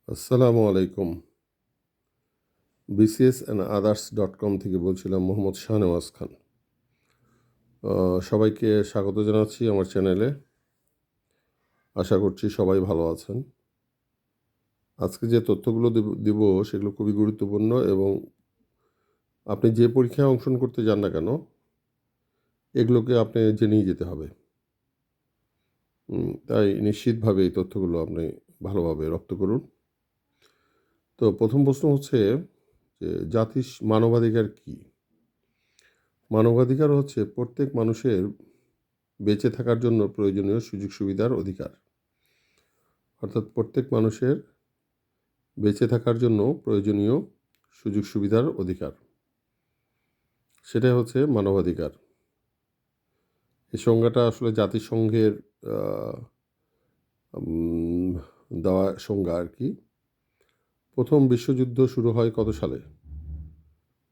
আসসালামু আলাইকুম। bcs&others.com থেকে বলছিলাম মোহাম্মদ শাহনেওয়াজ খান। সবাইকে স্বাগত জানাচ্ছি আমার চ্যানেলে। আশা করছি সবাই ভালো আছেন। আজকে যে তথ্যগুলো দিব সেগুলো খুবই গুরুত্বপূর্ণ এবং আপনি যে পরীক্ষায় অংশগ্রহণ করতে যান না কেন এগুলোকে আপনি জেনেই যেতে হবে। তাই নিশ্চিতভাবে এই তথ্যগুলো আপনি ভালোভাবে রপ্ত করুন। তো প্রথম প্রশ্ন হচ্ছে যে মানবাধিকার কী? মানবাধিকার হচ্ছে প্রত্যেক মানুষের বেঁচে থাকার জন্য প্রয়োজনীয় সুযোগ সুবিধার অধিকার। অর্থাৎ প্রত্যেক মানুষের বেঁচে থাকার জন্য প্রয়োজনীয় সুযোগ সুবিধার অধিকার, সেটাই হচ্ছে মানবাধিকার। এই সংজ্ঞাটা আসলে জাতিসংঘের দেওয়া সংজ্ঞা আর কি। প্রথম বিশ্বযুদ্ধ শুরু হয় কত সালে?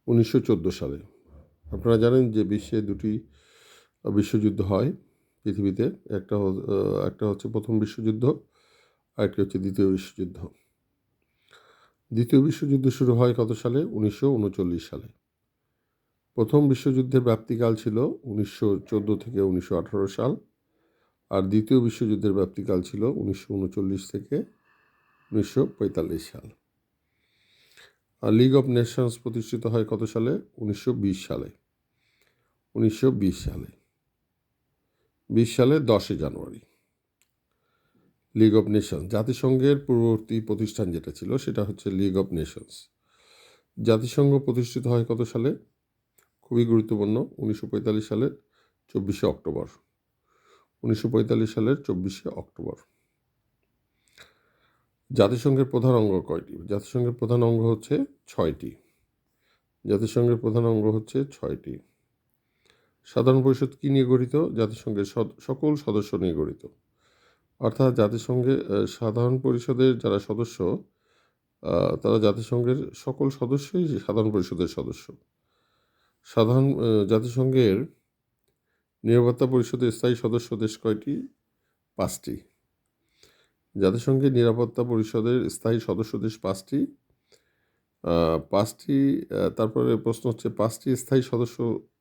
1914 সালে। আপনারা জানেন যে বিশ্বে দুটি বিশ্বযুদ্ধ হয় পৃথিবীতে। একটা হচ্ছে প্রথম বিশ্বযুদ্ধ, আরেকটি হচ্ছে দ্বিতীয় বিশ্বযুদ্ধ। দ্বিতীয় বিশ্বযুদ্ধ শুরু হয় কত সালে? 1939 সালে। প্রথম বিশ্বযুদ্ধের ব্যাপ্তিকাল ছিল 1914 থেকে 1918 সাল, আর দ্বিতীয় বিশ্বযুদ্ধের ব্যাপ্তিকাল ছিল 1939 থেকে 1945 সাল। আর লিগ অফ নেশনস প্রতিষ্ঠিত হয় কত সালে? 1920 সালে। 1920 সালে 10 জানুয়ারি। লিগ অফ নেশনস, জাতিসংঘের পূর্ববর্তী প্রতিষ্ঠান যেটা ছিল সেটা হচ্ছে লিগ অফ নেশনস। জাতিসংঘ প্রতিষ্ঠিত হয় কত সালে? খুবই গুরুত্বপূর্ণ, 1945 সালের 24শে অক্টোবর। 1945 সালের 24শে অক্টোবর। জাতিসংঘের প্রধান অঙ্গ কয়টি? জাতিসংঘের প্রধান অঙ্গ হচ্ছে 6টি। জাতিসংঘের প্রধান অঙ্গ হচ্ছে 6টি। সাধারণ পরিষদ কী নিয়ে গঠিত? জাতিসংঘের সকল সদস্য নিয়ে গঠিত। অর্থাৎ জাতিসংঘে সাধারণ পরিষদের যারা সদস্য, তারা জাতিসংঘের সকল সদস্যই সাধারণ পরিষদের সদস্য। জাতিসংঘের নিরাপত্তা পরিষদের স্থায়ী সদস্য দেশ কয়টি? 5টি। জাতিসংঘের নিরাপত্তা পরিষদের স্থায়ী সদস্য দেশ 5টি। তারপরে প্রশ্ন হচ্ছে 5টি স্থায়ী সদস্য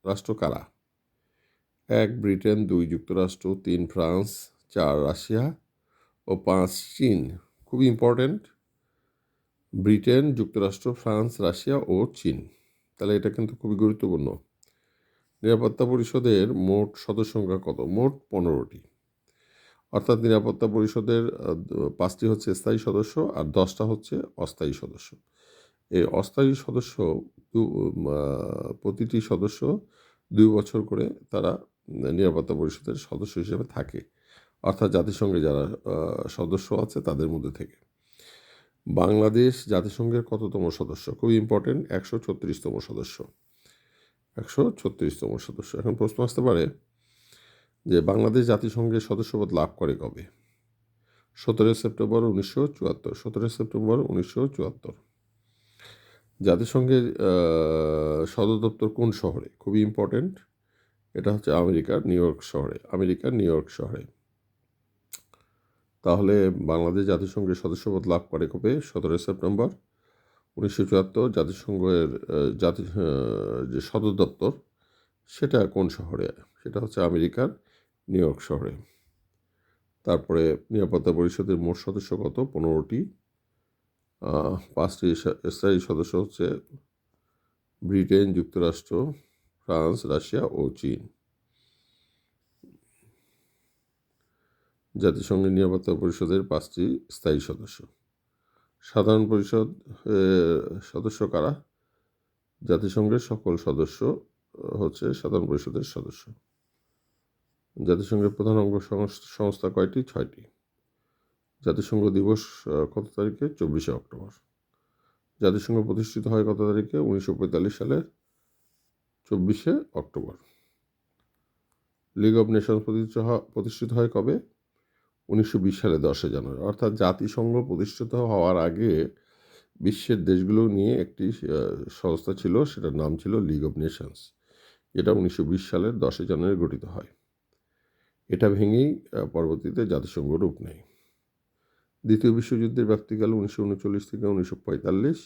রাষ্ট্র কারা? 1 ব্রিটেন, 2 যুক্তরাষ্ট্র, 3 ফ্রান্স, 4 রাশিয়া ও 5 চীন। খুবই ইম্পর্ট্যান্ট, ব্রিটেন, যুক্তরাষ্ট্র, ফ্রান্স, রাশিয়া ও চীন। তাহলে এটা কিন্তু খুবই গুরুত্বপূর্ণ। নিরাপত্তা পরিষদের মোট সদস্য সংখ্যা কত? মোট 15টি। অর্থাৎ নিরাপত্তা পরিষদের 5টি হচ্ছে স্থায়ী সদস্য আর 10টা হচ্ছে অস্থায়ী সদস্য। এই অস্থায়ী সদস্য প্রতিটি সদস্য 2 বছর করে তারা নিরাপত্তা পরিষদের সদস্য হিসেবে থাকে, অর্থাৎ জাতিসংঘে যারা সদস্য আছে তাদের মধ্যে থেকে। বাংলাদেশ জাতিসংঘের কততম সদস্য? খুবই ইম্পর্টেন্ট, 136তম সদস্য। 136তম সদস্য। এখন প্রশ্ন আসতে পারে যে বাংলাদেশ জাতিসংঘের সদস্যপদ লাভ করে কবে? 17 সেপ্টেম্বর 1974। 17 সেপ্টেম্বর 1974। জাতিসংঘের সদর দপ্তর কোন শহরে? খুবই ইম্পর্টেন্ট, এটা হচ্ছে আমেরিকার নিউ ইয়র্ক শহরে। তাহলে বাংলাদেশ জাতিসংঘের সদস্যপদ লাভ করে কবে? 17 সেপ্টেম্বর 1974। জাতিসংঘের যে সদর দপ্তর সেটা কোন শহরে? সেটা হচ্ছে আমেরিকার নিউ ইয়র্ক শহরে। তারপরে নিরাপত্তা পরিষদের মোট সদস্য কত? 15টি। 5টি স্থায়ী সদস্য হচ্ছে ব্রিটেন, যুক্তরাষ্ট্র, ফ্রান্স, রাশিয়া ও চীন। জাতিসংঘের নিরাপত্তা পরিষদের 5টি স্থায়ী সদস্য। সাধারণ পরিষদ সদস্য কারা? জাতিসংঘের সকল সদস্য হচ্ছে সাধারণ পরিষদের সদস্য। জাতিসংঘের প্রধান অঙ্গ সংস্থা কয়টি? 6টি। জাতিসংঘ দিবস কত তারিখে? 24শে অক্টোবর। জাতিসংঘ প্রতিষ্ঠিত হয় কত তারিখে? 1945 সালের 24শে অক্টোবর। লিগ অফ নেশনস প্রতিষ্ঠিত হয় কবে? 1920 সালে 10 জানুয়ারি। অর্থাৎ জাতিসংঘ প্রতিষ্ঠিত হওয়ার আগে বিশ্বের দেশগুলো নিয়ে একটি সংস্থা ছিল, সেটার নাম ছিল লিগ অফ নেশনস, যেটা 1920 সালের 10 জানুয়ারি গঠিত হয়। এটা ভেঙেই পরবর্তীতে জাতিসংঘ রূপ নেয়। দ্বিতীয় বিশ্বযুদ্ধের ব্যাপ্তিকাল 1939 থেকে 1945,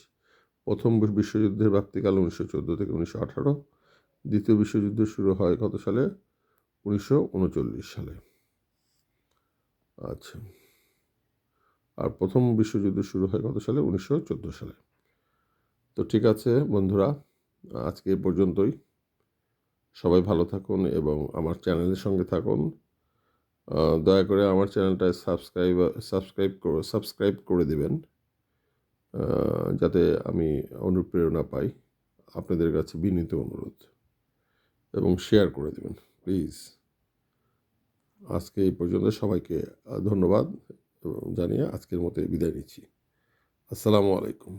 প্রথম বিশ্বযুদ্ধের ব্যাপ্তিকাল 1914 থেকে 1918, দ্বিতীয় বিশ্বযুদ্ধ শুরু হয় কত সালে? 1939 সালে। আচ্ছা, আর প্রথম বিশ্বযুদ্ধ শুরু হয় কত সালে? 1914 সালে। তো ঠিক আছে বন্ধুরা, আজকে এ পর্যন্তই। সবাই ভালো থাকুন এবং আমার চ্যানেলের সঙ্গে থাকুন। দয়া করে আমার চ্যানেলটায় সাবস্ক্রাইব করে দেবেন, যাতে আমি অনুপ্রেরণা পাই। আপনাদের কাছে বিনীত অনুরোধ, এবং শেয়ার করে দেবেন প্লিজ। আজকে এই পর্যন্ত সবাইকে ধন্যবাদ জানিয়ে আজকের মতো বিদায় নিচ্ছি। আসসালামু আলাইকুম।